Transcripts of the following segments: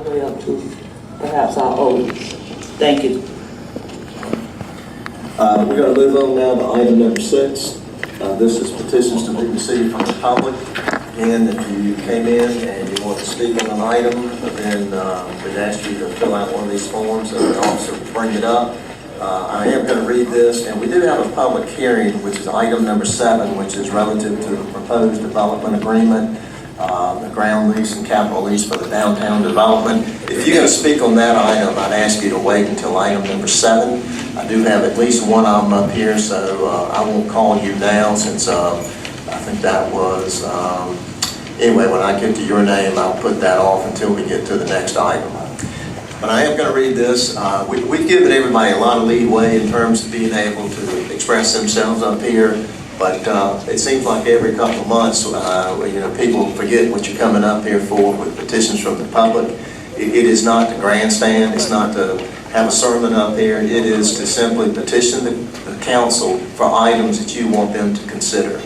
the way up to perhaps our oldest. Thank you. We're going to move on now to item number 6. This is petitions to be received from the public. Again, if you came in and you want to speak on an item, then we'd ask you to fill out one of these forms and the officer will bring it up. I am going to read this, and we do have a public hearing, which is item number 7, which is relative to the proposed development agreement, the ground lease and capital lease for the downtown development. If you're going to speak on that item, I'd ask you to wait until item number 7. I do have at least one of them up here, so I won't call you now since I think that was, anyway, when I get to your name, I'll put that off until we get to the next item. But I am going to read this. We've given everybody a lot of leeway in terms of being able to express themselves up here, but it seems like every couple of months, people forget what you're coming up here for with petitions from the public. It is not to grandstand. It's not to have a sermon up here. It is to simply petition the council for items that you want them to consider.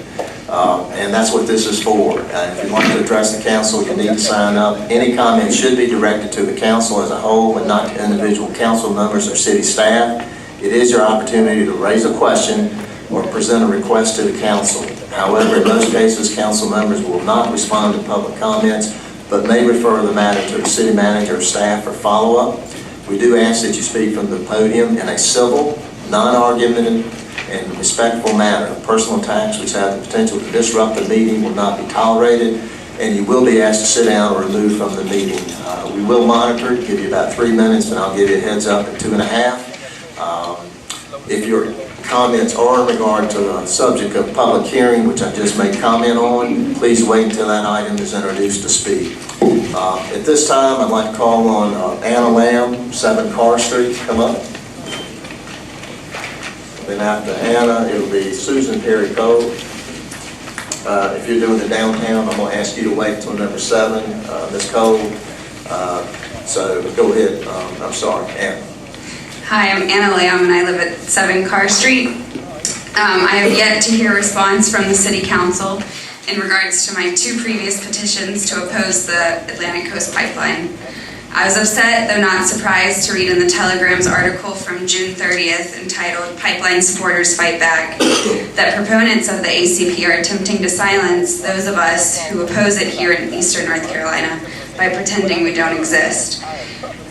And that's what this is for. If you'd like to address the council, you need to sign up. Any comments should be directed to the council as a whole and not to individual council members or city staff. It is your opportunity to raise a question or present a request to the council. However, in most cases, council members will not respond to public comments, but may refer the matter to the city manager or staff for follow-up. We do ask that you speak from the podium in a civil, non-argumentative, and respectful manner. Personal attacks which have the potential to disrupt the meeting will not be tolerated, and you will be asked to sit down or removed from the meeting. We will monitor it, give you about 3 minutes, and I'll give you a heads up at 2.5. If your comments are in regard to the subject of public hearing, which I just made comment on, please wait until that item is introduced to speak. At this time, I'd like to call on Anna Lamb, 7 Carr Street. Come up. Then after Anna, it'll be Susan Perry Cole. If you're doing the downtown, I'm going to ask you to wait until number 7, Ms. Cole. So go ahead. I'm sorry, Anna. Hi, I'm Anna Lamb, and I live at 7 Carr Street. I have yet to hear a response from the City Council in regards to my 2 previous petitions to oppose the Atlantic Coast Pipeline. I was upset, though not surprised, to read in the Telegram's article from June 30th entitled "Pipeline Supporters Fight Back" that proponents of the ACP are attempting to silence those of us who oppose it here in Eastern North Carolina by pretending we don't exist.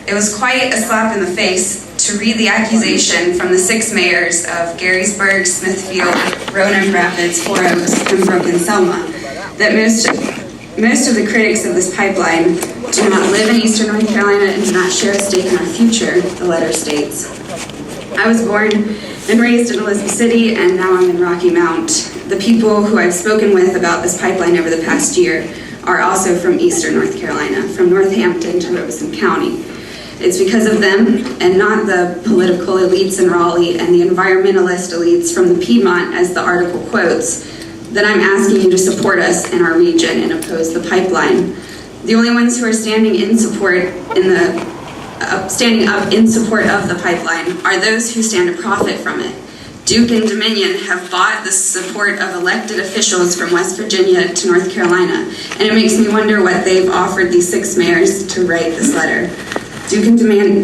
It was quite a slap in the face to read the accusation from the 6 mayors of Garysburg, Smithfield, Roanoke Rapids, 4 Oaks, Pembroke, and Selma that most of the critics of this pipeline do not live in Eastern North Carolina and do not share a stake in our future, the letter states. I was born and raised in Elizabeth City, and now I'm in Rocky Mount. The people who I've spoken with about this pipeline over the past year are also from Eastern North Carolina, from Northampton to Reuben County. It's because of them, and not the political elites in Raleigh and the environmentalist elites from the Piedmont, as the article quotes, that I'm asking you to support us in our region and oppose the pipeline. The only ones who are standing up in support of the pipeline are those who stand to profit from it. Duke and Dominion have bought the support of elected officials from West Virginia to North Carolina, and it makes me wonder what they've offered these 6 mayors to write this letter. Duke and Dominion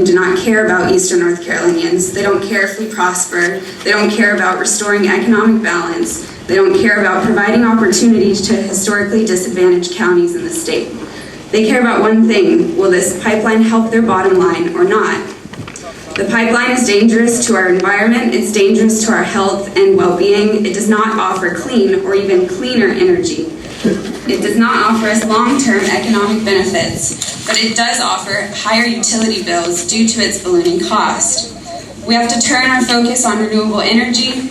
do not care about Eastern North Carolinians. They don't care if we prosper. They don't care about restoring economic balance. They don't care about providing opportunities to historically disadvantaged counties in the state. They care about one thing: will this pipeline help their bottom line or not? The pipeline is dangerous to our environment. It's dangerous to our health and well-being. It does not offer clean or even cleaner energy. It does not offer us long-term economic benefits, but it does offer higher utility bills due to its ballooning cost. We have to turn our focus on renewable energy.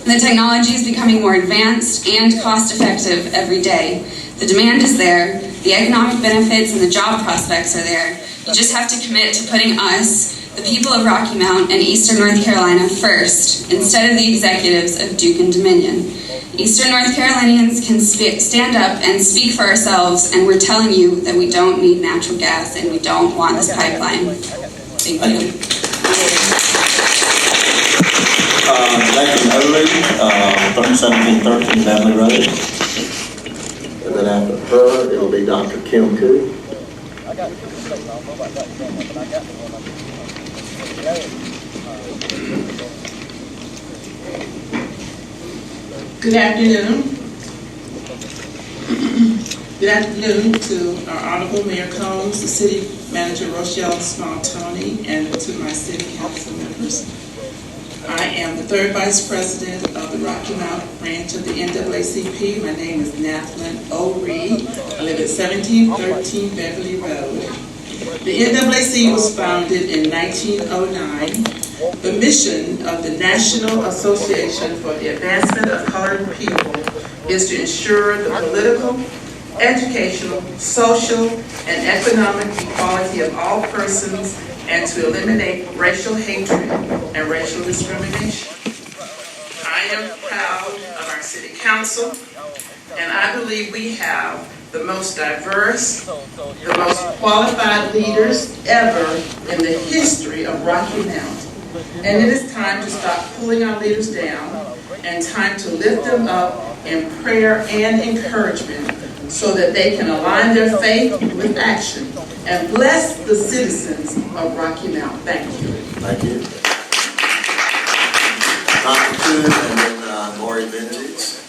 The technology is becoming more advanced and cost-effective every day. The demand is there, the economic benefits and the job prospects are there. You just have to commit to putting us, the people of Rocky Mount and Eastern North Carolina, first, instead of the executives of Duke and Dominion. Eastern North Carolinians can stand up and speak for ourselves, and we're telling you that we don't need natural gas and we don't want this pipeline. Thank you. Thank you, 1713 Natalie Road. And then after her, it'll be Dr. Kim Koo. Good afternoon. Good afternoon to our Honorable Mayor Combs, the City Manager Rochelle Small-Tony, and to my City Council members. I am the third Vice President of the Rocky Mount branch of the NAACP. My name is Nathlin O. Reed. I live at 1713 Beverly Road. The NAACP was founded in 1909. The mission of the National Association for the Advancement of Colored People is to ensure the political, educational, social, and economic equality of all persons and to eliminate racial hatred and racial discrimination. I am proud of our City Council, and I believe we have the most diverse, the most qualified leaders ever in the history of Rocky Mount. And it is time to stop pulling our leaders down and time to lift them up in prayer and encouragement so that they can align their faith with action and bless the citizens of Rocky Mount. Thank you. Thank you. Dr. Coon and then Lori Minges.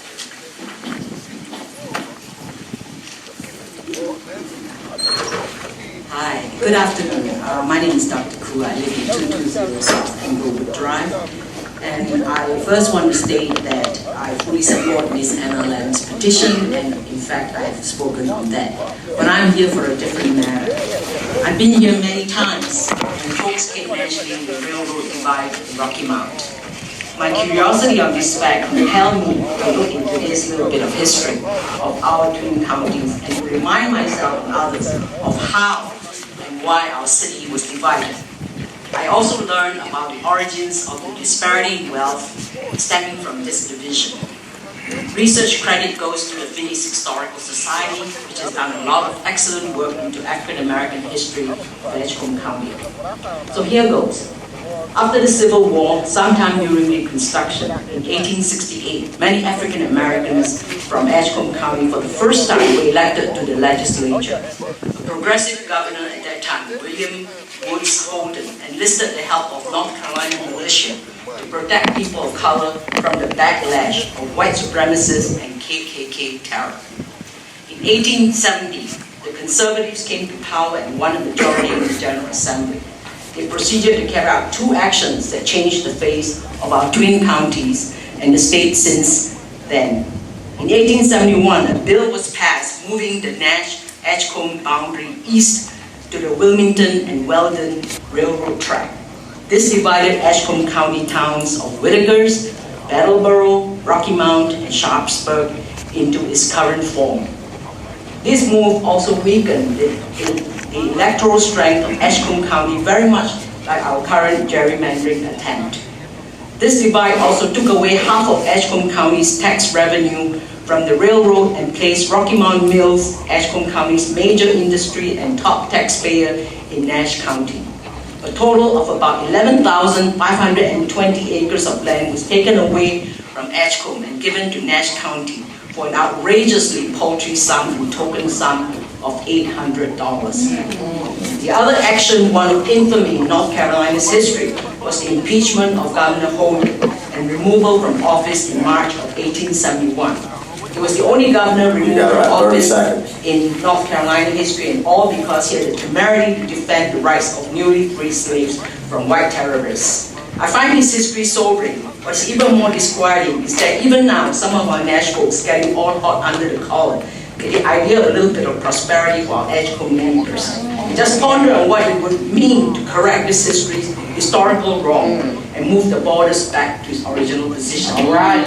Hi, good afternoon. My name is Dr. Koo. I live in 220 South Englewood Drive. And I first want to state that I fully support Ms. Anna Lam's petition, and in fact, I have spoken on that. But I'm here for a different matter. I've been here many times, and folks keep mentioning the railroad divide in Rocky Mount. My curiosity on this fact compelled me to look into this little bit of history of our twin counties and remind myself and others of how and why our city was divided. I also learned about the origins of the disparity in wealth stemming from this division. Research credit goes to the Finnish Historical Society, which has done a lot of excellent work into African American history of Edgecombe County. So here goes. After the Civil War, sometime during Reconstruction in 1868, many African Americans from Edgecombe County for the first time were elected to the legislature. A progressive governor at that time, William Woods Holden, enlisted the help of North Carolina militia to protect people of color from the backlash of white supremacists and KKK terror. In 1870, the Conservatives came to power and won a majority in the General Assembly. They proceeded to carry out two actions that changed the face of our twin counties and the state since then. In 1871, a bill was passed moving the Nash-Edgecombe boundary east to the Wilmington and Weldon Railroad track. This divided Edgecombe County towns of Whitakers, Battleboro, Rocky Mount, and Sharpsburg into its current form. This move also weakened the electoral strength of Edgecombe County very much like our current gerrymandering attempt. This divide also took away half of Edgecombe County's tax revenue from the railroad and placed Rocky Mount Mills, Edgecombe County's major industry and top taxpayer, in Nash County. A total of about 11,520 acres of land was taken away from Edgecombe and given to Nash County for an outrageously paltry sum and token sum of $800. The other action, one of infamy in North Carolina's history, was the impeachment of Governor Holden and removal from office in March of 1871. He was the only governor removed from office in North Carolina history, and all because he had the temerity to defend the rights of newly freed slaves from white terrorists. I find his history sobering. What's even more disquieting is that even now, some of our Nash folks getting all hot under the collar with the idea of a little bit of prosperity for our Edgecombe neighbors. Just ponder on what it would mean to correct this historical wrong and move the borders back to its original position. All right.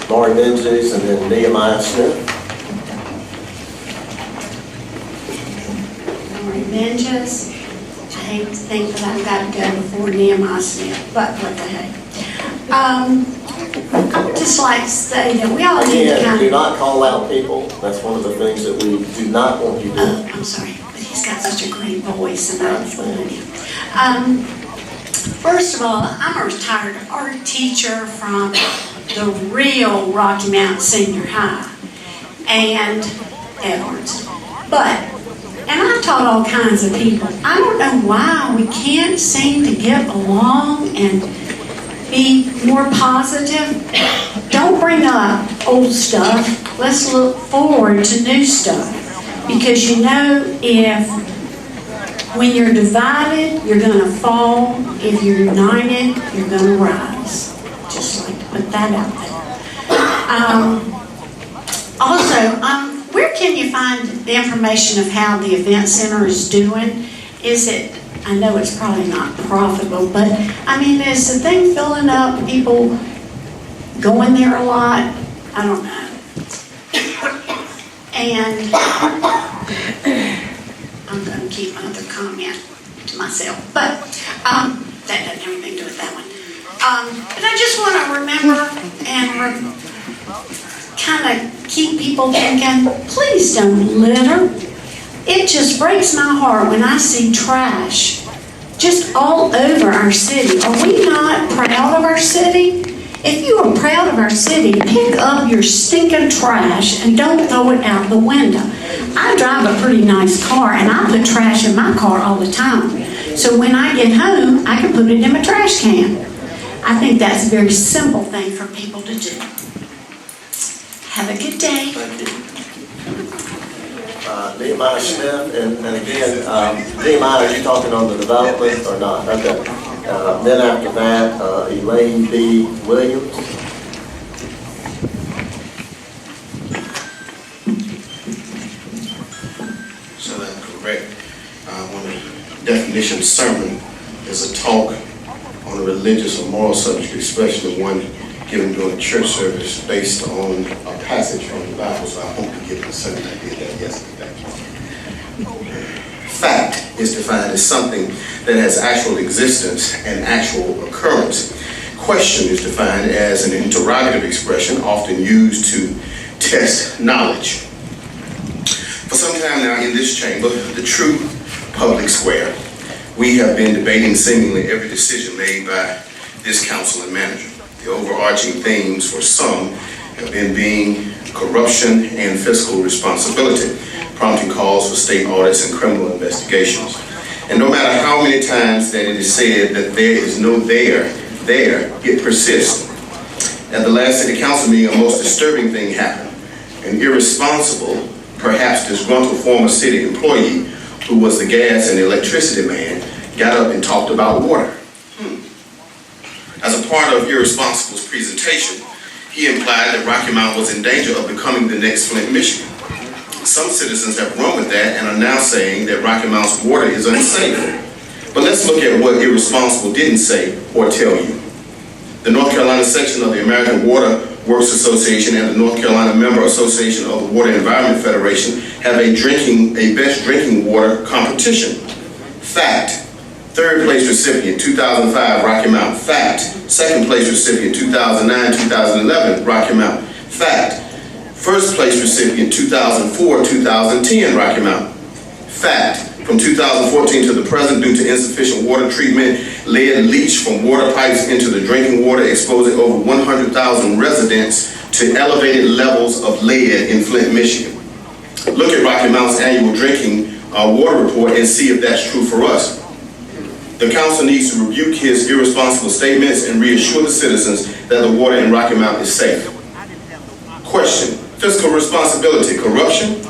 Lori Minges and then Nehemiah Smith. Lori Minges. I hate to think that I've got to go before Nehemiah Smith, but what the heck. Just like to say that we all need to Again, kind do of... not call out people. That's one of the things that we do not want you doing. I'm sorry, but he's got such a great voice, and I just wanted him. First of all, I'm a retired art teacher from the real Rocky Mount Senior High. and Edwards. But, and I've taught all kinds of people, I don't know why we can't seem to get along and be more positive. Don't bring up old stuff. Let's look forward to new stuff. Because you know, when you're divided, you're going to fall. If you're united, you're going to rise. Just like to put that out there. Also, where can you find the information of how the event center is doing? Is it, I know it's probably not profitable, but I mean, is the thing filling up, people going there a lot? I don't know. And I'm going to keep my other comment to myself, but that doesn't have anything to do with that one. But I just want to remember and kind of keep people thinking, please don't litter. It just breaks my heart when I see trash just all over our city. Are we not proud of our city? If you are proud of our city, pick up your stinking trash and don't throw it out the window. I drive a pretty nice car and I put trash in my car all the time. So when I get home, I can put it in my trash can. I think that's a very simple thing for people to do. Have a good day. Thank you. Nehemiah Smith, and again, Nehemiah, are you talking on the development or not? Okay. Then after that, Elaine B. Williams. So that's correct. When the definition sermon is a talk on a religious or moral subject, especially one given during a church service based on a passage from the Bible. So I hope you get the sermon. I did that yesterday. Fact is defined as something that has actual existence and actual occurrence. Question is defined as an interrogative expression often used to test knowledge. For some time now in this chamber, the true public square, we have been debating seemingly every decision made by this council and manager. The overarching themes for some have being corruption and fiscal responsibility, prompting calls for state audits and criminal investigations. And no matter how many times that it is said that there is no there, it persists. At the last city council meeting, a most disturbing thing happened. An irresponsible, perhaps disgruntled former city employee who was the gas and electricity man got up and talked about water. As a part of Irresponsible's presentation, he implied that Rocky Mount was in danger of becoming the next Flint, Michigan. Some citizens have run with that and are now saying that Rocky Mount's water is unsafe. But let's look at what Irresponsible didn't say or tell you. The North Carolina section of the American Water Works Association and the North Carolina Member Association of the Water Environment Federation have a best drinking water competition. Fact. Third place recipient, 2005, Rocky Mount. Fact. Second place recipient, 2009-2011, Rocky Mount. Fact. First place recipient, 2004-2010, Rocky Mount. Fact. From 2014 to the present, due to insufficient water treatment, lead leached from water pipes into the drinking water, exposing over 100,000 residents to elevated levels of lead in Flint, Michigan. Look at Rocky Mount's annual drinking water report and see if that's true for us. The council needs to rebuke his irresponsible statements and reassure the citizens that the water in Rocky Mount is safe. Question: fiscal responsibility, corruption?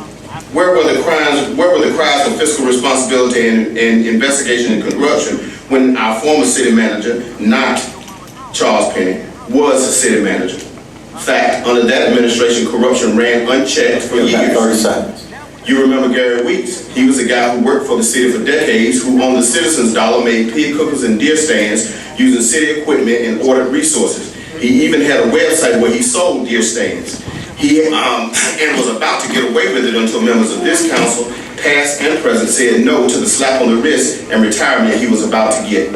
Where were the cries for fiscal responsibility and investigation and corruption when our former city manager, not Charles Penny, was a city manager? Fact: under that administration, corruption ran unchecked for years. 30 seconds. You remember Gary Weeks. He was a guy who worked for the city for decades, who on the citizens' dollar made pig cookers and deer stands using city equipment and ordered resources. He even had a website where he sold deer stands. He and was about to get away with it until members of this council, past and present, said no to the slap on the wrist and retirement he was about to get.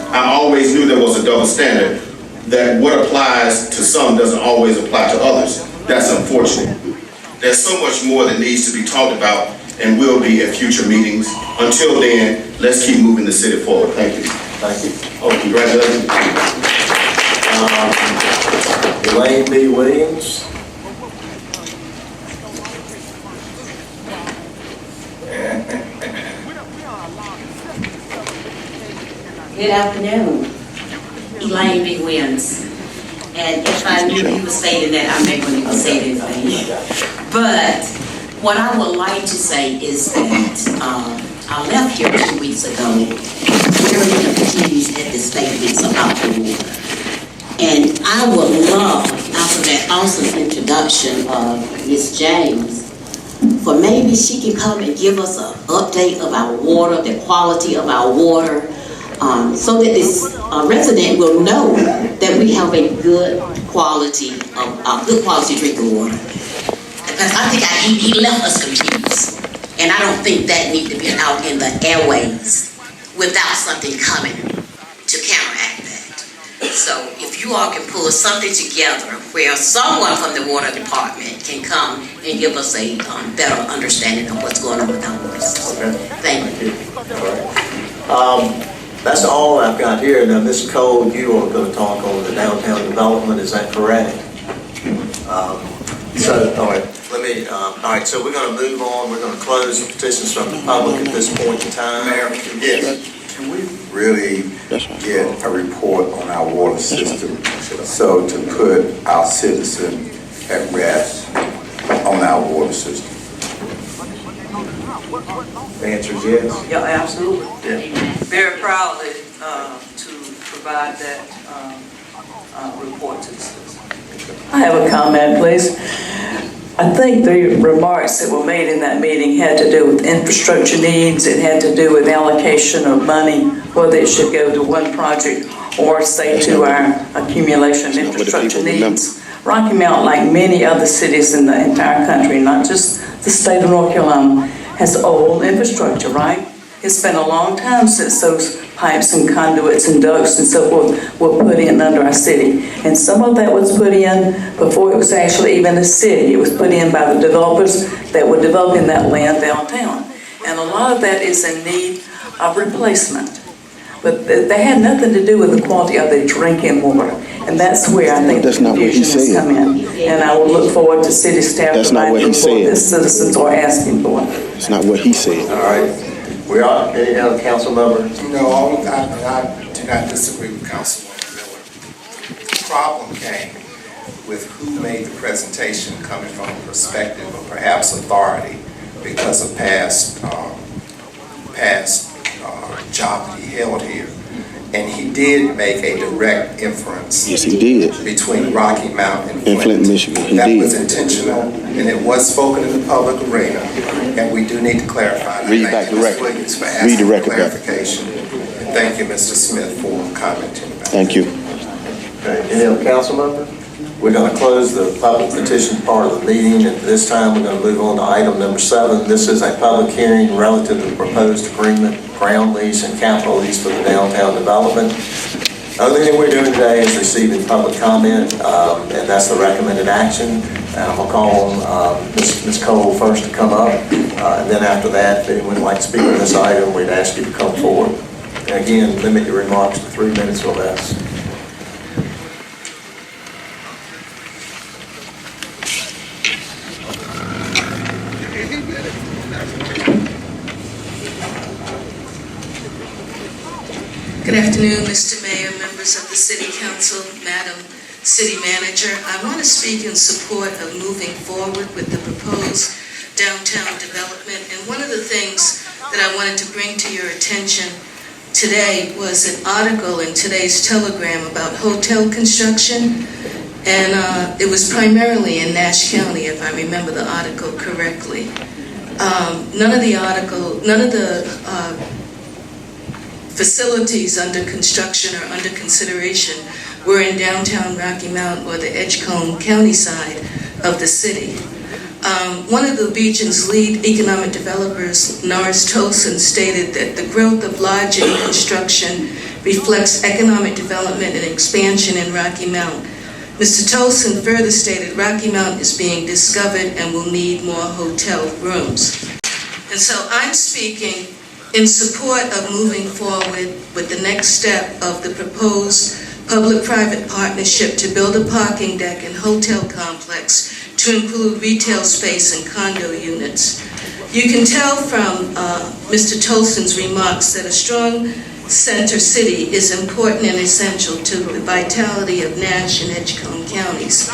I always knew there was a double standard, that what applies to some doesn't always apply to others. That's unfortunate. There's so much more that needs to be talked about and will be at future meetings. Until then, let's keep moving the city forward. Thank you. Thank you. Oh, congratulations. Elaine B. Williams. Good afternoon. Elaine B. Wins. And if I knew you were stating that, I may not even say anything. But what I would like to say is that I left here 2 weeks ago, very confused at the statements about the water. And I would love, after that awesome introduction of Ms. James, for maybe she can come and give us an update of our water, the quality of our water, so that this resident will know that we have a good quality drinking water. Because I think he left us confused, and I don't think that needs to be out in the airways without something coming to counteract that. So if you all can pull something together where someone from the water department can come and give us a better understanding of what's going on with our water system. Thank you. All right. That's all I've got here. Now, Ms. Cole, you are going to talk on the downtown development, is that correct? All right, so we're going to move on. We're going to close the petitions from the public at this point in time. Mayor, can we really get a report on our water system so to put our citizen at rest on our water system? The answer is yes. Yeah, absolutely. Yeah. Very proudly to provide that report to the citizens. I have a comment, please. I think the remarks that were made in that meeting had to do with infrastructure needs. It had to do with allocation of money, whether it should go to one project or say to our accumulation of infrastructure needs. Rocky Mount, like many other cities in the entire country, not just the state of North Carolina, has old infrastructure, right? It's been a long time since those pipes and conduits and ducts and so forth were put in under our city. And some of that was put in before it was actually even a city. It was put in by the developers that were developing that land downtown. And a lot of that is in need of replacement. But that had nothing to do with the quality of the drinking water. And that's where I think the confusion has come in. And I will look forward to city staff providing what the citizens are asking for. It's not what he said. All right. We are, any other council members? No, I do not disagree with Councilwoman Miller. The problem came with who made the presentation coming from a perspective of perhaps authority because of past job that he held here. And he did make a direct inference. Yes, he did. Between Rocky Mount and Flint. In Flint, Michigan, he that did. was intentional, and it was spoken in the public arena, and we do need to clarify. Read it back Thank you, Ms. directly. Williams, for Read asking the record back. clarification. And thank you, Mr. Smith, for commenting about it. Thank you. Okay, any other council members? We're going to close the public petition part of the meeting, and this time we're going to move on to item number 7. This is a public hearing relative to the proposed agreement, ground lease and capital lease for the downtown development. The only thing we're doing today is receiving public comment, and that's the recommended action. And I'm going to call on Ms. Cole first to come up, and then after that, if anyone would like to speak on this item, we'd ask you to come forward. And again, limit your remarks to 3 minutes or less. Good afternoon, Mr. Mayor, members of the City Council, Madam City Manager. I want to speak in support of moving forward with the proposed downtown development. And one of the things that I wanted to bring to your attention today was an article in today's Telegram about hotel construction. And it was primarily in Nash County, if I remember the article correctly. None of the facilities under construction or under consideration were in downtown Rocky Mount or the Edgecombe County side of the city. One of the region's lead economic developers, Norris Tolson, stated that the growth of lodging construction reflects economic development and expansion in Rocky Mount. Mr. Tolson further stated Rocky Mount is being discovered and will need more hotel rooms. And so I'm speaking in support of moving forward with the next step of the proposed public-private partnership to build a parking deck and hotel complex to include retail space and condo units. You can tell from Mr. Tolson's remarks that a strong center city is important and essential to the vitality of Nash and Edgecombe counties.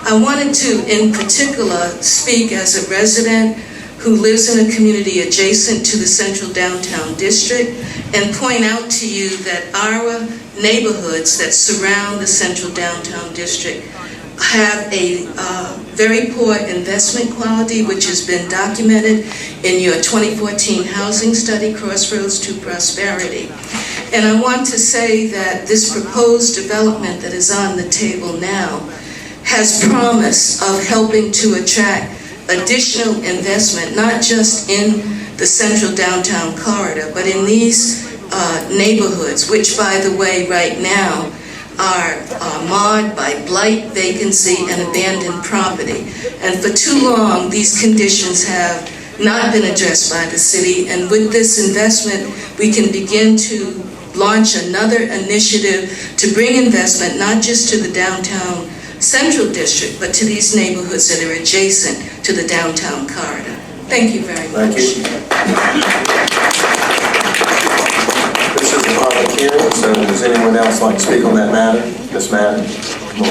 I wanted to, in particular, speak as a resident who lives in a community adjacent to the central downtown district and point out to you that our neighborhoods that surround the central downtown district have a very poor investment quality, which has been documented in your 2014 housing study, Crossroads to Prosperity. And I want to say that this proposed development that is on the table now has promise of helping to attract additional investment, not just in the central downtown corridor, but in these neighborhoods, which, by the way, right now are marred by blight, vacancy, and abandoned property. And for too long, these conditions have not been addressed by the city. And with this investment, we can begin to launch another initiative to bring investment not just to the downtown central district, but to these neighborhoods that are adjacent to the downtown corridor. Thank you very much. Thank you. This is a public hearing, so does anyone else like to speak on that matter? This matter? Come on.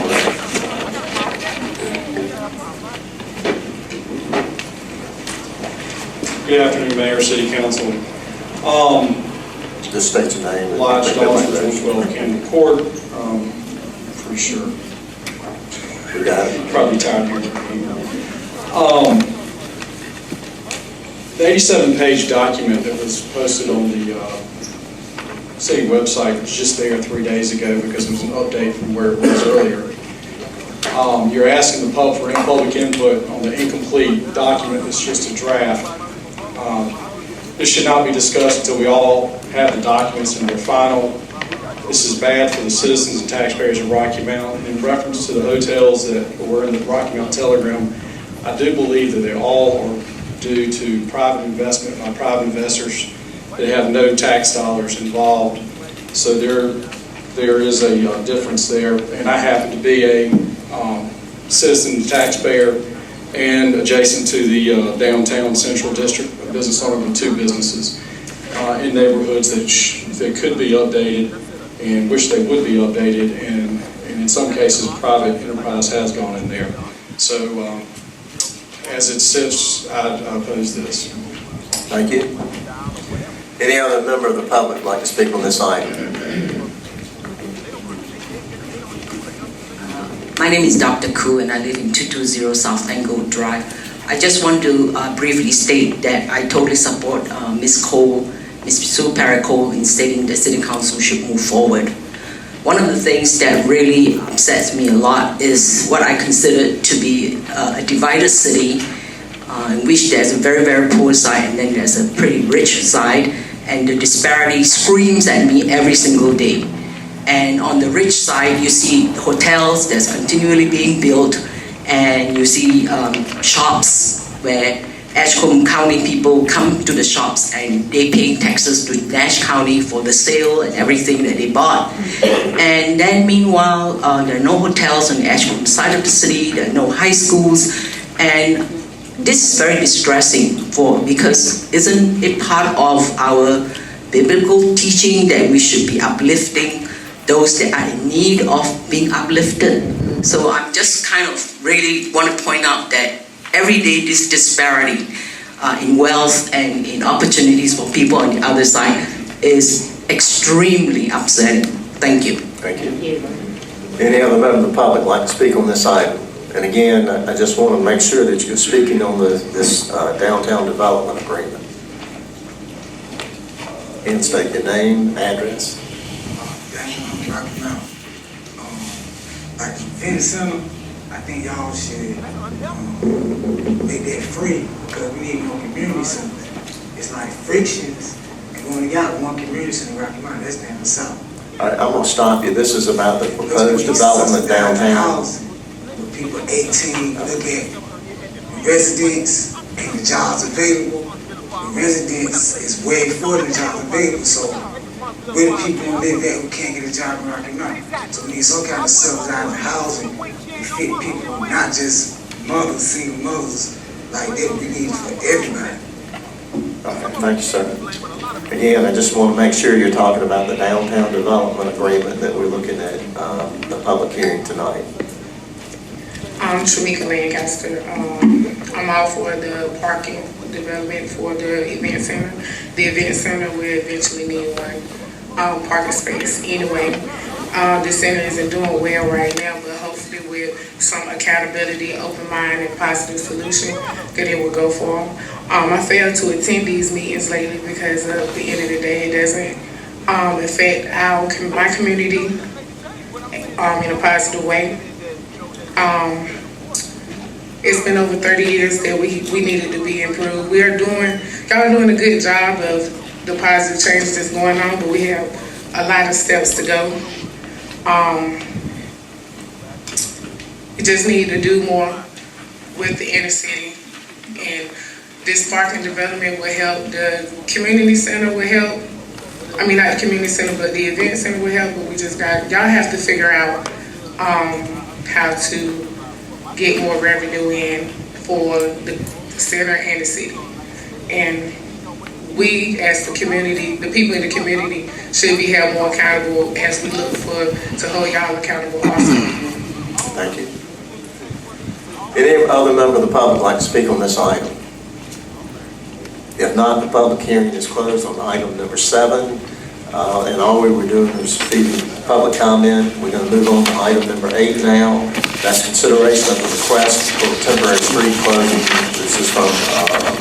Good afternoon, Mayor, City Council. Just state your name. Lodge Dawson, Worsinger, Camden Court. Pretty sure. We got it. Probably tired of hearing the 87-page document that was posted on the city website was just there 3 days ago because it was an update from where it was earlier. You're asking the public for public input on the incomplete document that's just a draft. This should not be discussed until we all have the documents and they're final. This is bad for the citizens and taxpayers of Rocky Mount. In reference to the hotels that were in the Rocky Mount Telegram, I do believe that they all are due to private investment by private investors that have no tax dollars involved. So there is a difference there. And I happen to be a citizen taxpayer and adjacent to the downtown central district, a business owner with 2 businesses in neighborhoods that could be updated and wish they would be updated, and in some cases private enterprise has gone in there. So as it sits, I oppose this. Thank you. Any other member of the public like to speak on this item? My name is Dr. Koo and I live in 220 South Angle Drive. I just want to briefly state that I totally support Ms. Sue Perry-Cole in stating that City Council should move forward. One of the things that really upsets me a lot is what I consider to be a divided city in which there's a very, very poor side and then there's a pretty rich side, and the disparity screams at me every single day. And on the rich side, you see hotels that's continually being built, and you see shops where Edgecombe County people come to the shops and they pay taxes to Nash County for the sale and everything that they bought. And then meanwhile, there are no hotels on the Edgecombe side of the city, there are no high schools, and this is very distressing because isn't it part of our biblical teaching that we should be uplifting those that are in need of being uplifted? So I'm just kind of really want to point out that every day this disparity in wealth and in opportunities for people on the other side is extremely upsetting. Thank you. Thank you. Any other member of the public like to speak on this item? And again, I just want to make sure that you're speaking on this downtown development agreement. And state your name, address. Like the Fitness Center, I think y'all should make that free because we need more community centers. It's like frictions, and we only got one community center in Rocky Mount, that's down the south. All right, I'm going to stop you. This is about the proposed development downtown. With people 18, look at the residents and the jobs available. The residents is way before the jobs available, so where the people who live at who can't get a job in Rocky Mount. So we need some kind of subsidized housing to fit people, not just mothers, single mothers, like that we need for everybody. Okay, thank you, sir. Again, I just want to make sure you're talking about the downtown development agreement that we're looking at, the public hearing tonight. I'm Tramika Lancaster. I'm all for the parking development for the event center. The event center will eventually need one parking space anyway. The center isn't doing well right now, but hopefully with some accountability, open mind, and positive solution, that it will go for them. I failed to attend these meetings lately because at the end of the day, it doesn't affect my community in a positive way. It's been over 30 years that we needed to be improved. Y'all are doing a good job of the positive changes that's going on, but we have a lot of steps to go. We just need to do more with the inner city, and this parking development will help. The community center will help. I mean, not the community center, but the event center will help, but y'all have to figure out how to get more revenue in for the center and the city. And we, as the community, the people in the community, should be held more accountable as we look to hold y'all accountable also. Thank you. Any other member of the public like to speak on this item? If not, the public hearing is closed on item number 7. And all we were doing was feeding public comment. We're going to move on to item number 8 now. That's consideration of the request for temporary street closing. This is from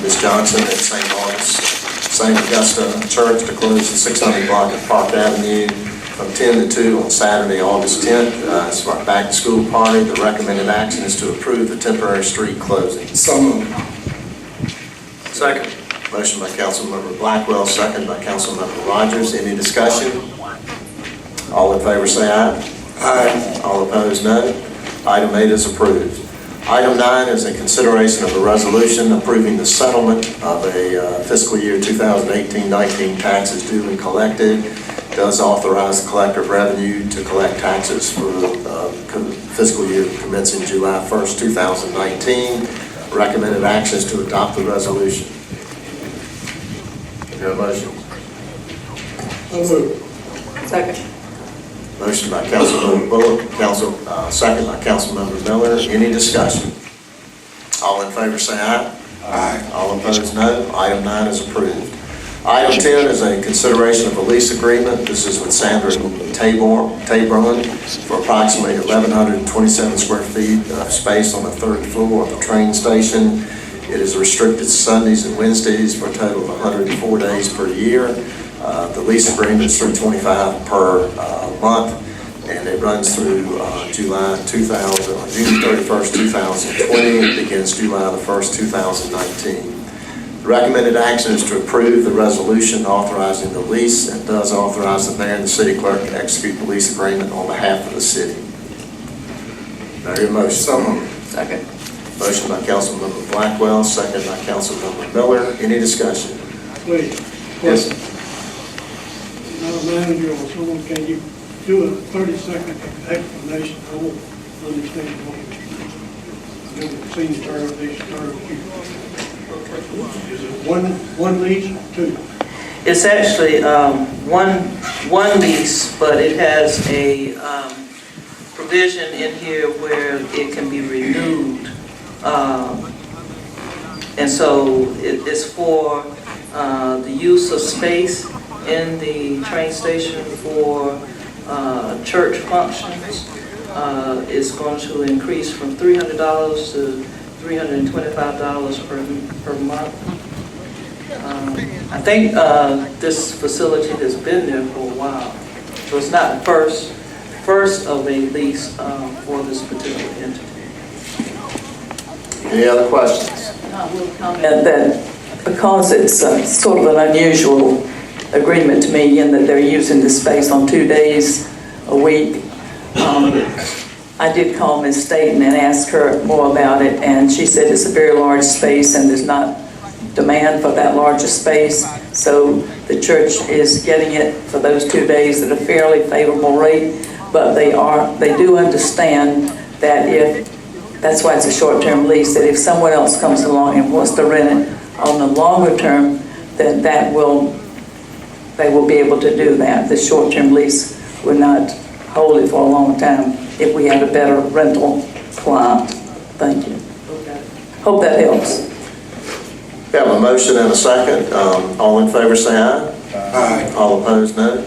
Ms. Johnson at St. Augusta Church to close the 600 block of Park Avenue from 10 to 2 on Saturday, August 10th. It's for our back to school party. The recommended action is to approve the temporary street closing. So moved. Second. Motion by Councilmember Blackwell, second by Councilmember Rogers. Any discussion? All in favor say aye. Aye. All opposed, no. Item 8 is approved. Item 9 is a consideration of a resolution approving the settlement of a fiscal year 2018-19 taxes due and collected. It does authorize the collector of revenue to collect taxes for fiscal year commencing July 1st, 2019. Recommended action is to adopt the resolution. Is there a motion? Second. Motion by Councilmember Bullock, second by Councilmember Miller. Any discussion? All in favor say aye. Aye. All opposed, no. Item 9 is approved. Item 10 is a consideration of a lease agreement. This is with Sandra Tabron for approximately 1,127 square feet of space on the 3rd floor of the train station. It is restricted Sundays and Wednesdays for a total of 104 days per year. The lease agreement is $325 per month, and it runs through June 31st, 2020. It begins July the 1st, 2019. The recommended action is to approve the resolution authorizing the lease and does authorize the mayor and the city clerk to execute the lease agreement on behalf of the city. Now your motion. So moved. Second. Motion by Councilmember Blackwell, second by Councilmember Miller. Any discussion? Wait. Yes. Now, manager or someone, can you do a 30-second explanation? I won't understand what I've never seen these terms. Is it one lease or two? It's actually one lease, but it has a provision in here where it can be renewed. And so it's for the use of space in the train station for church functions. It's going to increase from $300 to $325 per month. I think this facility has been there for a while, so it's not the first of a lease for this particular entity. Any other questions? I will comment that because it's sort of an unusual agreement to me in that they're using the space on 2 days a week, I did call Ms. Staten and ask her more about it, and she said it's a very large space and there's not demand for that larger space, so the church is getting it for those 2 days at a fairly favorable rate, but they do understand that that's why it's a short-term lease, that if someone else comes along and wants to rent it on the longer term, then that will they will be able to do that. The short-term lease will not hold it for a long time if we have a better rental client. Thank you. Hope that helps. We have a motion and a second. All in favor say aye. Aye. All opposed, no.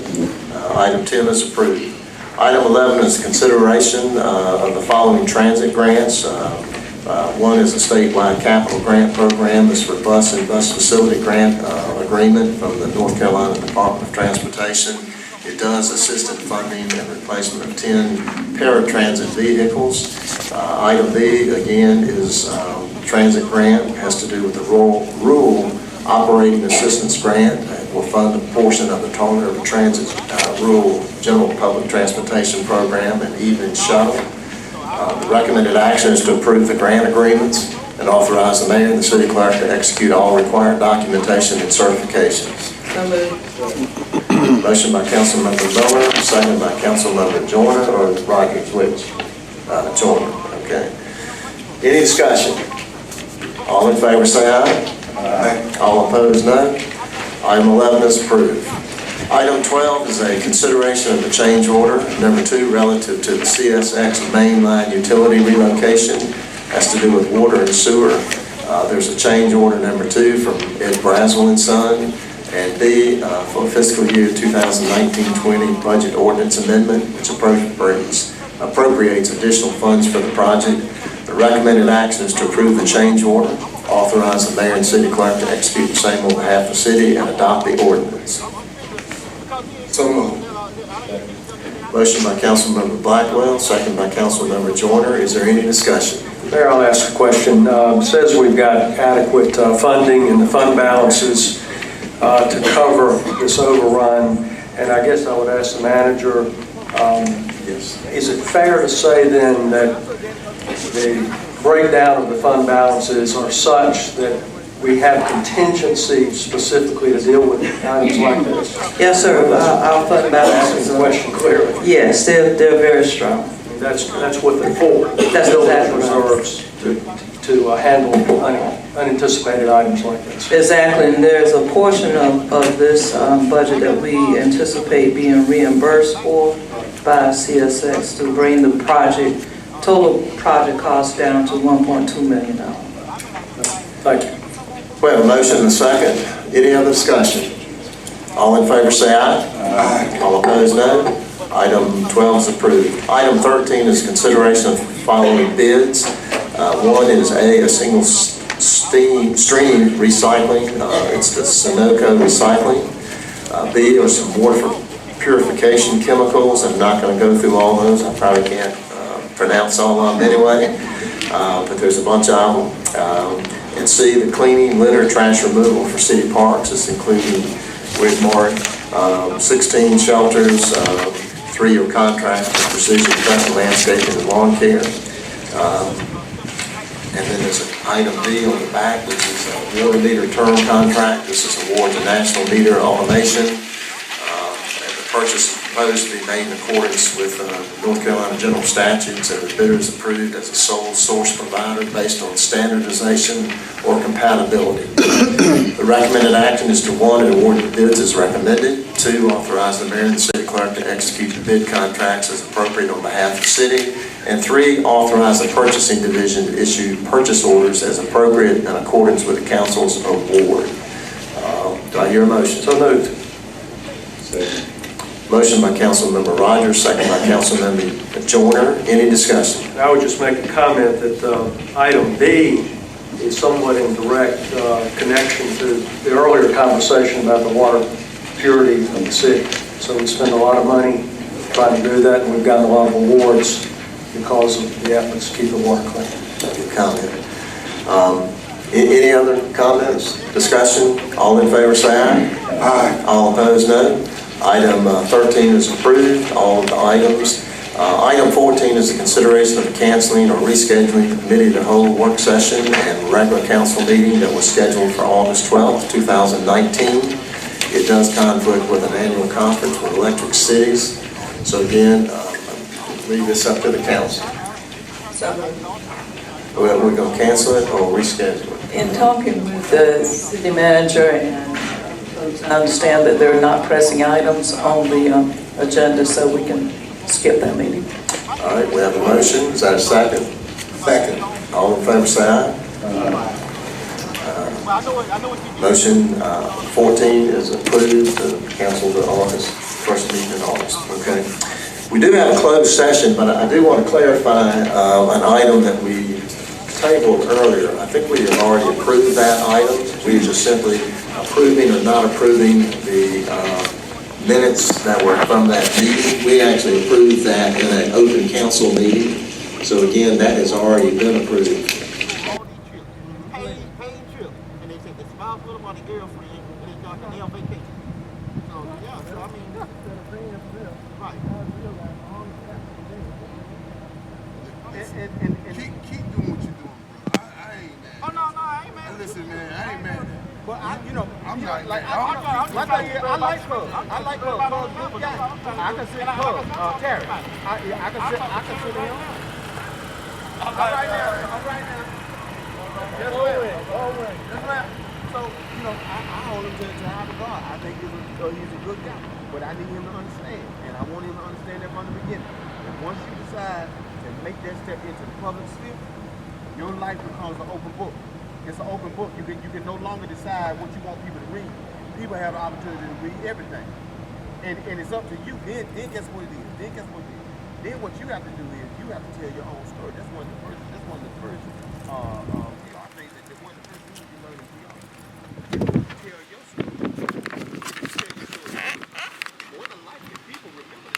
Item 10 is approved. Item 11 is consideration of the following transit grants. One is a statewide capital grant program. This is for bus and bus facility grant agreement from the North Carolina Department of Transportation. It does assist in funding and replacement of 10 paratransit vehicles. Item B, again, is transit grant. It has to do with the rural operating assistance grant. It will fund a portion of the Tone River Transit Rural General Public Transportation Program and evening shuttle. The recommended action is to approve the grant agreements and authorize the mayor and the city clerk to execute all required documentation and certifications. So moved. Motion by Councilmember Miller, second by Councilmember Joyner, or Rogers, which? Joyner, okay. Any discussion? All in favor say aye. Aye. All opposed, no. Item 11 is approved. Item 12 is a consideration of the change order, number 2, relative to the CSX mainline utility relocation. Has to do with water and sewer. There's a change order number 2 from Ed Braswell and Son, and B, for fiscal year 2019-20 budget ordinance amendment, which appropriates additional funds for the project. The recommended action is to approve the change order, authorize the mayor and city clerk to execute the same on behalf of the city, and adopt the ordinance. So moved. Motion by Councilmember Blackwell, second by Councilmember Joyner. Is there any discussion? Mayor, I'll ask a question. It says we've got adequate funding in the fund balances to cover this overrun, and I guess I would ask the manager, Yes. is it fair to say then that the breakdown of the fund balances are such that we have contingency specifically to deal with items like this? Yes, sir. Our fund balances Asking the are, question clearly. yes, they're very strong. That's what they're for. That's Building exactly right. reserves to handle unanticipated items like this. Exactly, and there's a portion of this budget that we anticipate being reimbursed for by CSX to bring the total project cost down to $1.2 million. Thank you. We have a motion and a second. Any other discussion? All in favor say aye. Aye. All opposed, no. Item 12 is approved. Item 13 is consideration of the following bids. One is a single stream recycling. It's the Sunoco recycling. B are some water purification chemicals. I'm not going to go through all those. I probably can't pronounce all of them anyway, but there's a bunch of them. And C, the cleaning, litter, trash removal for city parks. It's including Widmark, 16 shelters, 3-year contract for precision professional landscaping and lawn care. And then there's an item D on the back, which is a water meter term contract. This is award to National Meter Automation. And the purchase is proposed to be made in accordance with North Carolina general statutes, and the bidder is approved as a sole source provider based on standardization or compatibility. The recommended action is to 1, award the bids as recommended, 2, authorize the mayor and the city clerk to execute the bid contracts as appropriate on behalf of the city, and 3, authorize the purchasing division to issue purchase orders as appropriate in accordance with the council's award. Do I hear a motion? So moved. Motion by Councilmember Rogers, second by Councilmember Joyner. Any discussion? I would just make a comment that item B is somewhat in direct connection to the earlier conversation about the water purity of the city. So we spend a lot of money trying to do that, and we've gotten a lot of awards because of the efforts to keep the water clean. Good comment. Any other comments, discussion? All in favor say aye. Aye. All opposed, no. Item 13 is approved, all of the items. Item 14 is the consideration of canceling or rescheduling the committee to hold work session and regular council meeting that was scheduled for August 12th, 2019. It does conflict with an annual conference with Electric Cities. So again, leave this up to the council. We're going to cancel it or reschedule it. In talking with the city manager and I understand that there are not pressing items on the agenda, so we can skip that meeting. All right, we have a motion. Is that a second? Second. All in favor, say aye. Motion 14 is approved to cancel the August, first meeting in August. Okay. We do have a closed session, but I do want to clarify an item that we tabled earlier. I think we have already approved that item. We are just simply approving or not approving the minutes that were from that meeting. We actually approved that in an open council meeting. So again, that has already been approved. Keep doing what you're doing, bro. I ain't mad. Oh, no, I ain't mad. Listen, man, I ain't mad at you. But I'm not like, my thing is, I like her. I like her. Good guy. I consider her, Terry. I consider him. All right now. Just left. So, I hold him to high regard. I think he's a good guy. But I need him to understand. And I want him to understand that from the beginning. And once you decide to make that step into the public sphere, your life becomes an open book. It's an open book. You can no longer decide what you want people to read. People have the opportunity to read everything. And it's up to you. Then guess what it is. Then what you have to do is you have to tell your own story. That's one of the first